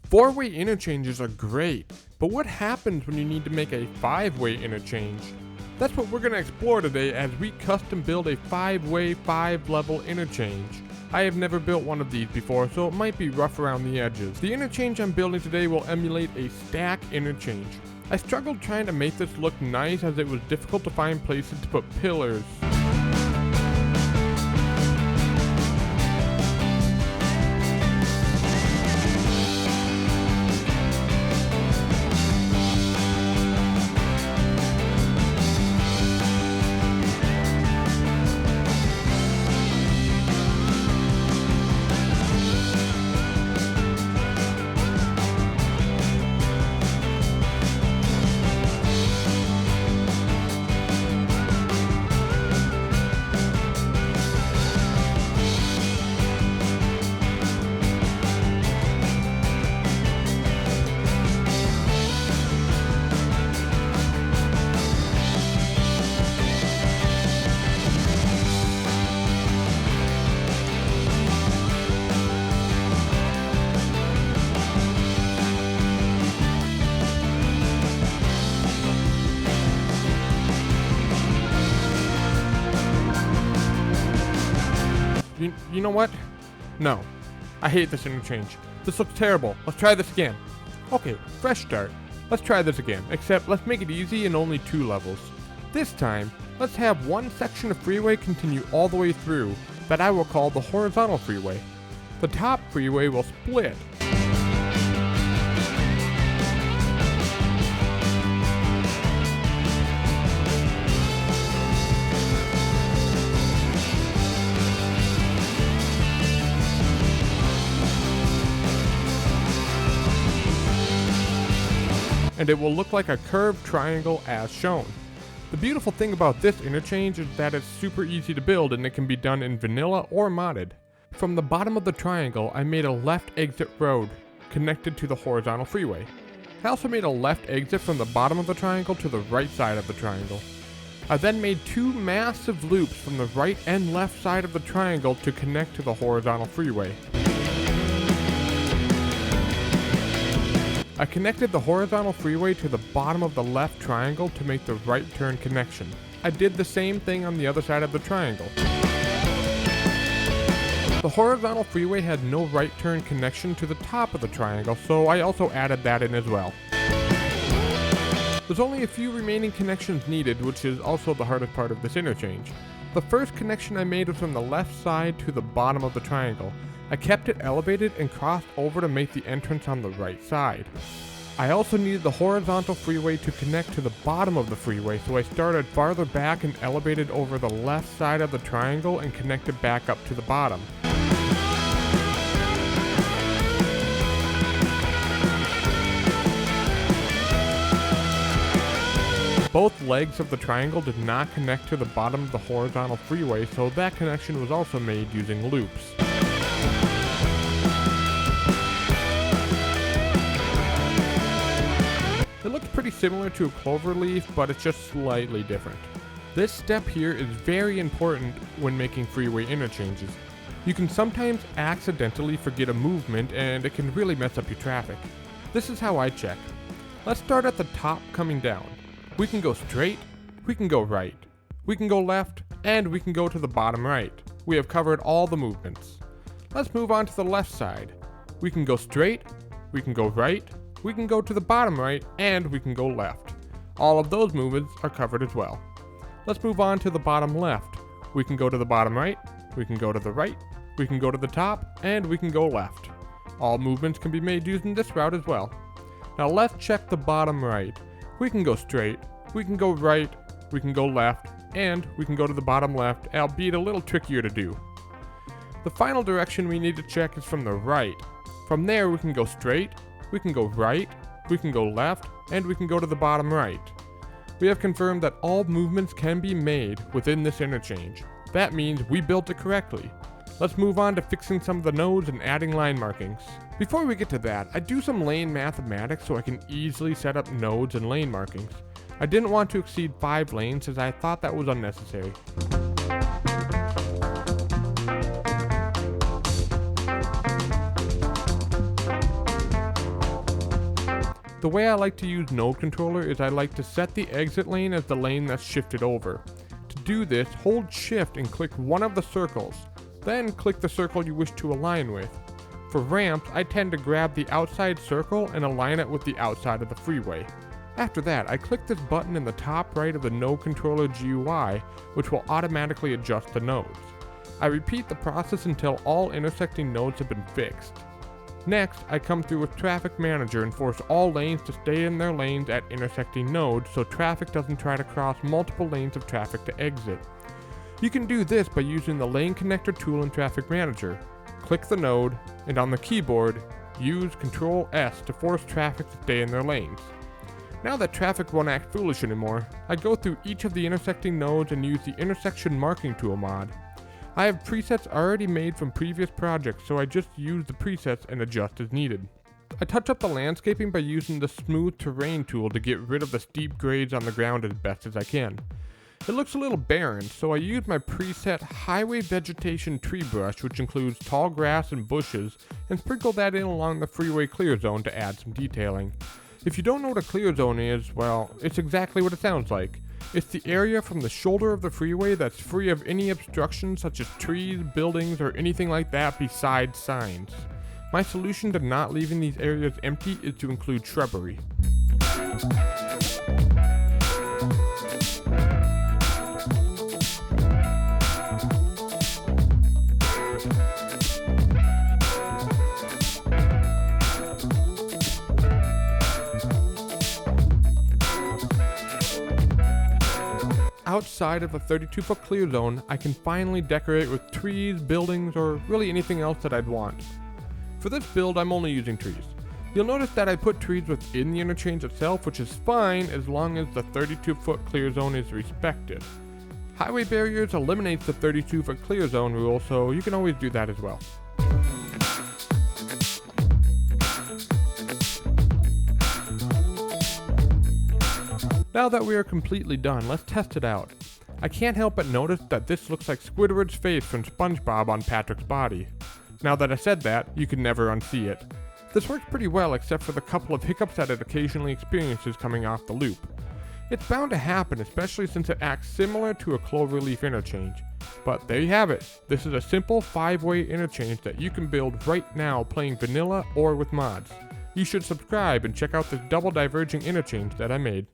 Four-way interchanges are great, but what happens when you need to make a five-way interchange? That's what we're going to explore today as we custom build a five-way, five-level interchange. I have never built one of these before, so it might be rough around the edges. The interchange I'm building today will emulate a stack interchange. I struggled trying to make this look nice as it was difficult to find places to put pillars. You know what? No. I hate this interchange. This looks terrible. Let's try this again. Okay, fresh start. Let's try this again, except let's make it easy and only 2 levels. This time, let's have one section of freeway continue all the way through that I will call the horizontal freeway. The top freeway will split. And it will look like a curved triangle as shown. The beautiful thing about this interchange is that it's super easy to build and it can be done in vanilla or modded. From the bottom of the triangle, I made a left exit road connected to the horizontal freeway. I also made a left exit from the bottom of the triangle to the right side of the triangle. I then made 2 massive loops from the right and left side of the triangle to connect to the horizontal freeway. I connected the horizontal freeway to the bottom of the left triangle to make the right turn connection. I did the same thing on the other side of the triangle. The horizontal freeway had no right turn connection to the top of the triangle, so I also added that in as well. There's only a few remaining connections needed, which is also the hardest part of this interchange. The first connection I made was from the left side to the bottom of the triangle. I kept it elevated and crossed over to make the entrance on the right side. I also needed the horizontal freeway to connect to the bottom of the freeway, so I started farther back and elevated over the left side of the triangle and connected back up to the bottom. Both legs of the triangle did not connect to the bottom of the horizontal freeway, so that connection was also made using loops. It looks pretty similar to a clover leaf, but it's just slightly different. This step here is very important when making freeway interchanges. You can sometimes accidentally forget a movement and it can really mess up your traffic. This is how I check. Let's start at the top coming down. We can go straight, we can go right, we can go left, and we can go to the bottom right. We have covered all the movements. Let's move on to the left side. We can go straight, we can go right, we can go to the bottom right, and we can go left. All of those movements are covered as well. Let's move on to the bottom left. We can go to the bottom right, we can go to the right, we can go to the top, and we can go left. All movements can be made using this route as well. Now let's check the bottom right. We can go straight, we can go right, we can go left, and we can go to the bottom left, albeit a little trickier to do. The final direction we need to check is from the right. From there we can go straight, we can go right, we can go left, and we can go to the bottom right. We have confirmed that all movements can be made within this interchange. That means we built it correctly. Let's move on to fixing some of the nodes and adding line markings. Before we get to that, I do some lane mathematics so I can easily set up nodes and lane markings. I didn't want to exceed 5 lanes as I thought that was unnecessary. The way I like to use node controller is I like to set the exit lane as the lane that's shifted over. To do this, hold shift and click one of the circles, then click the circle you wish to align with. For ramps, I tend to grab the outside circle and align it with the outside of the freeway. After that, I click this button in the top right of the node controller GUI, which will automatically adjust the nodes. I repeat the process until all intersecting nodes have been fixed. Next, I come through with Traffic Manager and force all lanes to stay in their lanes at intersecting nodes so traffic doesn't try to cross multiple lanes of traffic to exit. You can do this by using the Lane Connector tool in Traffic Manager. Click the node, and on the keyboard, use Ctrl S to force traffic to stay in their lanes. Now that traffic won't act foolish anymore, I go through each of the intersecting nodes and use the Intersection Marking Tool mod. I have presets already made from previous projects, so I just use the presets and adjust as needed. I touch up the landscaping by using the Smooth Terrain tool to get rid of the steep grades on the ground as best as I can. It looks a little barren, so I use my preset Highway Vegetation Tree Brush, which includes tall grass and bushes, and sprinkle that in along the freeway clear zone to add some detailing. If you don't know what a clear zone is, well, it's exactly what it sounds like. It's the area from the shoulder of the freeway that's free of any obstructions such as trees, buildings, or anything like that besides signs. My solution to not leaving these areas empty is to include shrubbery. Outside of the 32-foot clear zone, I can finally decorate with trees, buildings, or really anything else that I'd want. For this build, I'm only using trees. You'll notice that I put trees within the interchange itself, which is fine as long as the 32-foot clear zone is respected. Highway barriers eliminates the 32-foot clear zone rule, so you can always do that as well. Now that we are completely done, let's test it out. I can't help but notice that this looks like Squidward's face from SpongeBob on Patrick's body. Now that I said that, you can never unsee it. This works pretty well except for the couple of hiccups that it occasionally experiences coming off the loop. It's bound to happen, especially since it acts similar to a cloverleaf interchange. But there you have it. This is a simple 5-way interchange that you can build right now playing vanilla or with mods. You should subscribe and check out this double diverging interchange that I made.